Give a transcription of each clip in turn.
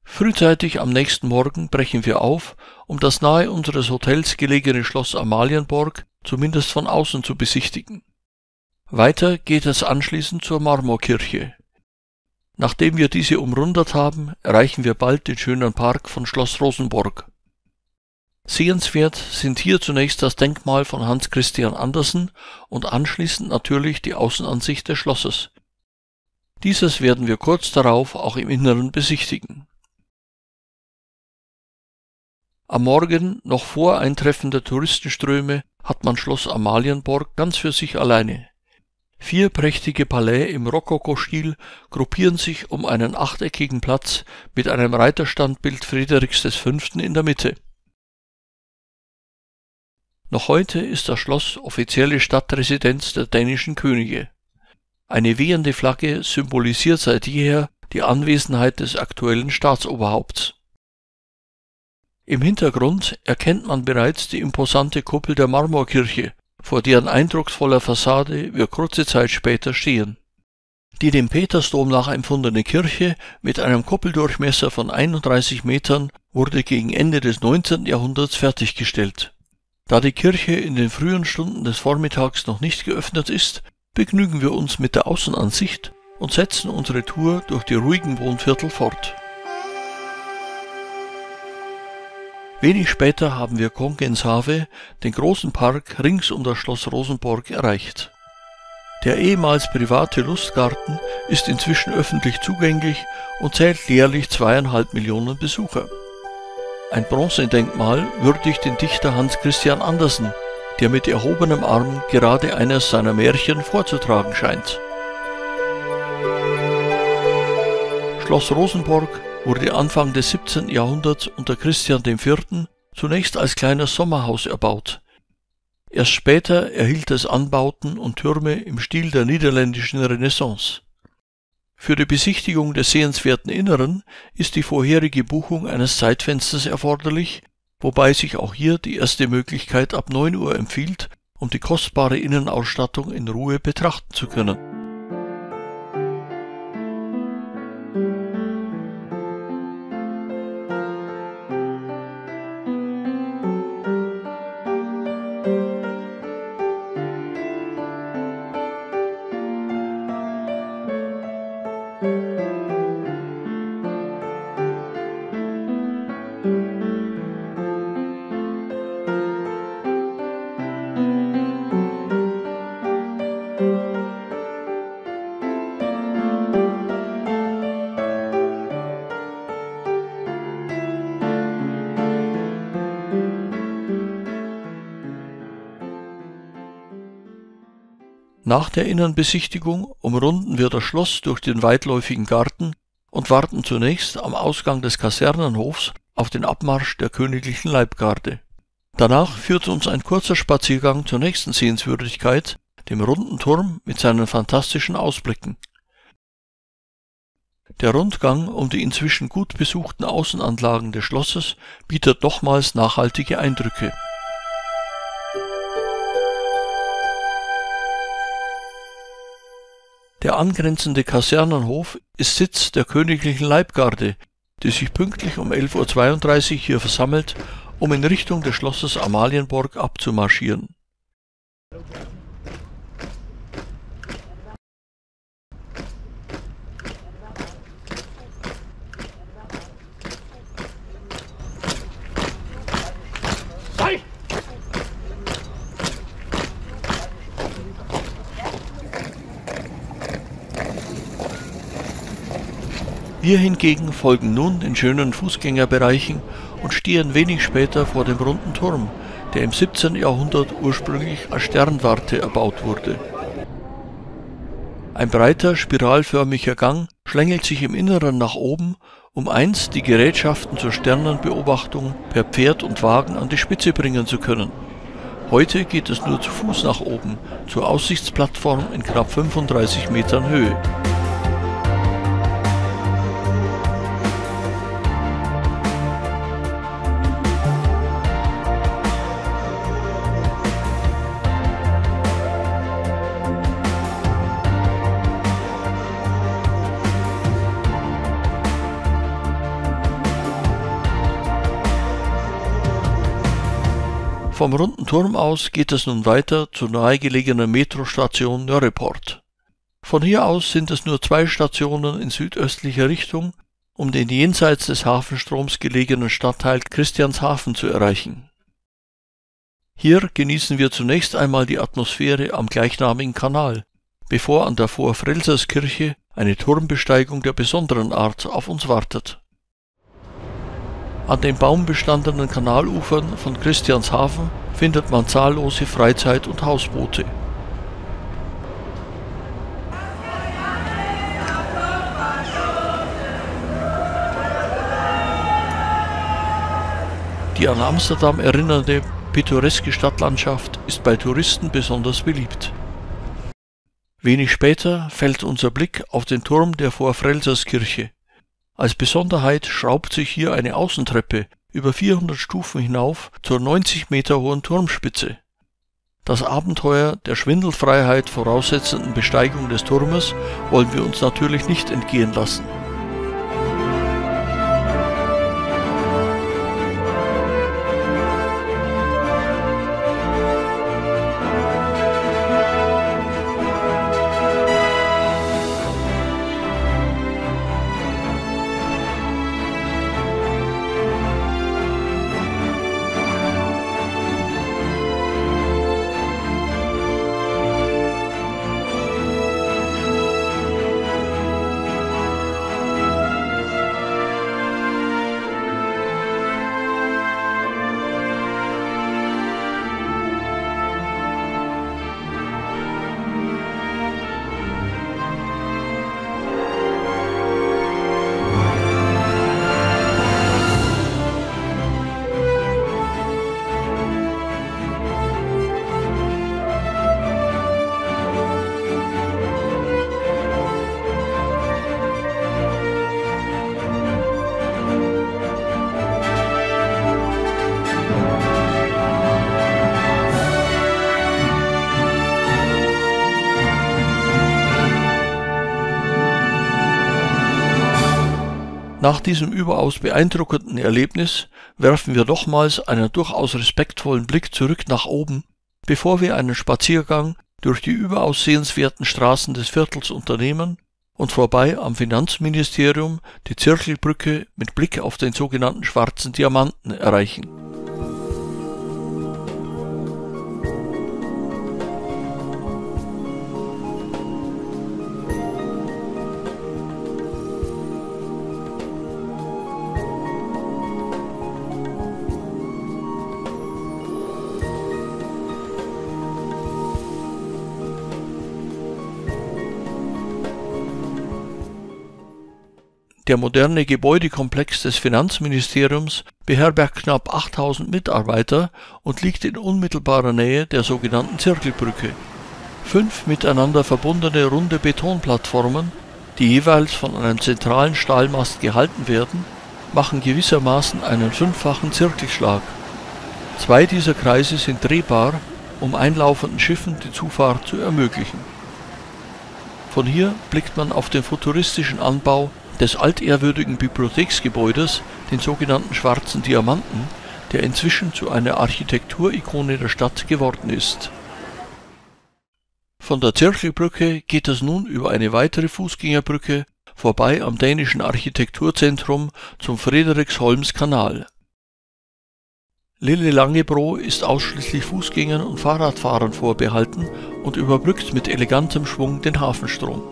Frühzeitig am nächsten Morgen brechen wir auf, um das nahe unseres Hotels gelegene Schloss Amalienborg zumindest von außen zu besichtigen. Weiter geht es anschließend zur Marmorkirche. Nachdem wir diese umrundet haben, erreichen wir bald den schönen Park von Schloss Rosenborg. Sehenswert sind hier zunächst das Denkmal von Hans Christian Andersen und anschließend natürlich die Außenansicht des Schlosses. Dieses werden wir kurz darauf auch im Inneren besichtigen. Am Morgen, noch vor Eintreffen der Touristenströme, hat man Schloss Amalienborg ganz für sich alleine. 4 prächtige Palais im Rokokostil gruppieren sich um einen achteckigen Platz mit einem Reiterstandbild Friedrichs V. in der Mitte. Noch heute ist das Schloss offizielle Stadtresidenz der dänischen Könige. Eine wehende Flagge symbolisiert seit jeher die Anwesenheit des aktuellen Staatsoberhaupts. Im Hintergrund erkennt man bereits die imposante Kuppel der Marmorkirche, vor deren eindrucksvoller Fassade wir kurze Zeit später stehen. Die dem Petersdom nachempfundene Kirche mit einem Kuppeldurchmesser von 31 Metern wurde gegen Ende des 19. Jahrhunderts fertiggestellt. Da die Kirche in den frühen Stunden des Vormittags noch nicht geöffnet ist, begnügen wir uns mit der Außenansicht und setzen unsere Tour durch die ruhigen Wohnviertel fort. Wenig später haben wir Kongenshave, den großen Park rings um das Schloss Rosenborg, erreicht. Der ehemals private Lustgarten ist inzwischen öffentlich zugänglich und zählt jährlich 2,5 Millionen Besucher. Ein Bronzedenkmal würdigt den Dichter Hans Christian Andersen, der mit erhobenem Arm gerade eines seiner Märchen vorzutragen scheint. Schloss Rosenborg wurde Anfang des 17. Jahrhunderts unter Christian IV. Zunächst als kleines Sommerhaus erbaut. Erst später erhielt es Anbauten und Türme im Stil der niederländischen Renaissance. Für die Besichtigung des sehenswerten Inneren ist die vorherige Buchung eines Zeitfensters erforderlich, wobei sich auch hier die erste Möglichkeit ab 9 Uhr empfiehlt, um die kostbare Innenausstattung in Ruhe betrachten zu können. Nach der Innenbesichtigung umrunden wir das Schloss durch den weitläufigen Garten und warten zunächst am Ausgang des Kasernenhofs auf den Abmarsch der königlichen Leibgarde. Danach führt uns ein kurzer Spaziergang zur nächsten Sehenswürdigkeit, dem runden Turm mit seinen fantastischen Ausblicken. Der Rundgang um die inzwischen gut besuchten Außenanlagen des Schlosses bietet nochmals nachhaltige Eindrücke. Der angrenzende Kasernenhof ist Sitz der königlichen Leibgarde, die sich pünktlich um 11:32 Uhr hier versammelt, um in Richtung des Schlosses Amalienborg abzumarschieren. Wir hingegen folgen nun den schönen Fußgängerbereichen und stehen wenig später vor dem runden Turm, der im 17. Jahrhundert ursprünglich als Sternwarte erbaut wurde. Ein breiter, spiralförmiger Gang schlängelt sich im Inneren nach oben, um einst die Gerätschaften zur Sternenbeobachtung per Pferd und Wagen an die Spitze bringen zu können. Heute geht es nur zu Fuß nach oben, zur Aussichtsplattform in knapp 35 Metern Höhe. Vom runden Turm aus geht es nun weiter zur nahegelegenen Metrostation Nörreport. Von hier aus sind es nur 2 Stationen in südöstlicher Richtung, um den jenseits des Hafenstroms gelegenen Stadtteil Christianshafen zu erreichen. Hier genießen wir zunächst einmal die Atmosphäre am gleichnamigen Kanal, bevor an der Vorfrelserskirche eine Turmbesteigung der besonderen Art auf uns wartet. An den baumbestandenen Kanalufern von Christianshafen findet man zahllose Freizeit- und Hausboote. Die an Amsterdam erinnernde pittoreske Stadtlandschaft ist bei Touristen besonders beliebt. Wenig später fällt unser Blick auf den Turm der Vorfrelserskirche. Als Besonderheit schraubt sich hier eine Außentreppe über 400 Stufen hinauf zur 90 Meter hohen Turmspitze. Das Abenteuer der Schwindelfreiheit voraussetzenden Besteigung des Turmes wollen wir uns natürlich nicht entgehen lassen. Nach diesem überaus beeindruckenden Erlebnis werfen wir nochmals einen durchaus respektvollen Blick zurück nach oben, bevor wir einen Spaziergang durch die überaus sehenswerten Straßen des Viertels unternehmen und vorbei am Finanzministerium die Zirkelbrücke mit Blick auf den sogenannten Schwarzen Diamanten erreichen. Der moderne Gebäudekomplex des Finanzministeriums beherbergt knapp 8000 Mitarbeiter und liegt in unmittelbarer Nähe der sogenannten Zirkelbrücke. 5 miteinander verbundene runde Betonplattformen, die jeweils von einem zentralen Stahlmast gehalten werden, machen gewissermaßen einen 5-fachen Zirkelschlag. 2 dieser Kreise sind drehbar, um einlaufenden Schiffen die Zufahrt zu ermöglichen. Von hier blickt man auf den futuristischen Anbau des altehrwürdigen Bibliotheksgebäudes, den sogenannten Schwarzen Diamanten, der inzwischen zu einer Architekturikone der Stadt geworden ist. Von der Zirkelbrücke geht es nun über eine weitere Fußgängerbrücke vorbei am dänischen Architekturzentrum zum Frederiksholms-Kanal. Lille Langebro ist ausschließlich Fußgängern und Fahrradfahrern vorbehalten und überbrückt mit elegantem Schwung den Hafenstrom.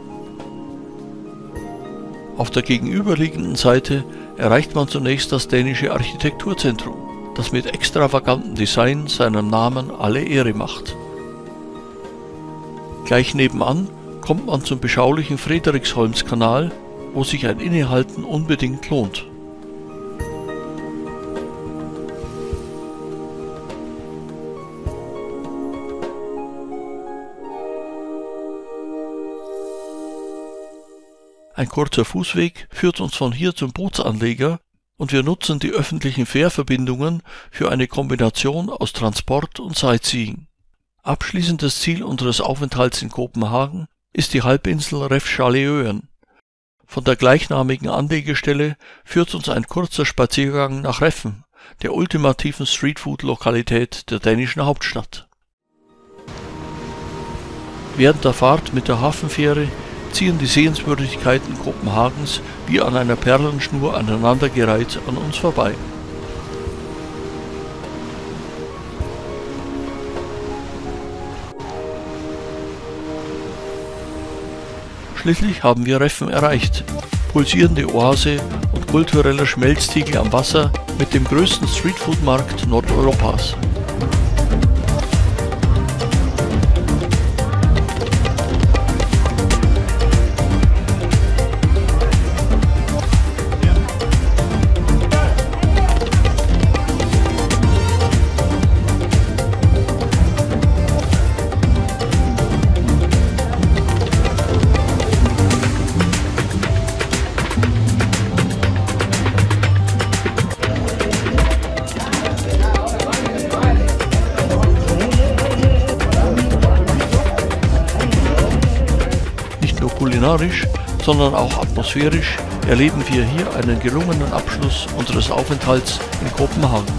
Auf der gegenüberliegenden Seite erreicht man zunächst das dänische Architekturzentrum, das mit extravaгаntem Design seinem Namen alle Ehre macht. Gleich nebenan kommt man zum beschaulichen Frederiksholms-Kanal, wo sich ein Innehalten unbedingt lohnt. Ein kurzer Fußweg führt uns von hier zum Bootsanleger und wir nutzen die öffentlichen Fährverbindungen für eine Kombination aus Transport und Sightseeing. Abschließendes Ziel unseres Aufenthalts in Kopenhagen ist die Halbinsel Refshaleøen. Von der gleichnamigen Anlegestelle führt uns ein kurzer Spaziergang nach Reffen, der ultimativen Streetfood-Lokalität der dänischen Hauptstadt. Während der Fahrt mit der Hafenfähre ziehen die Sehenswürdigkeiten Kopenhagens wie an einer Perlenschnur aneinandergereiht an uns vorbei. Schließlich haben wir Reffen erreicht, pulsierende Oase und kultureller Schmelztiegel am Wasser mit dem größten Streetfood-Markt Nordeuropas. Kulinarisch, sondern auch atmosphärisch erleben wir hier einen gelungenen Abschluss unseres Aufenthalts in Kopenhagen.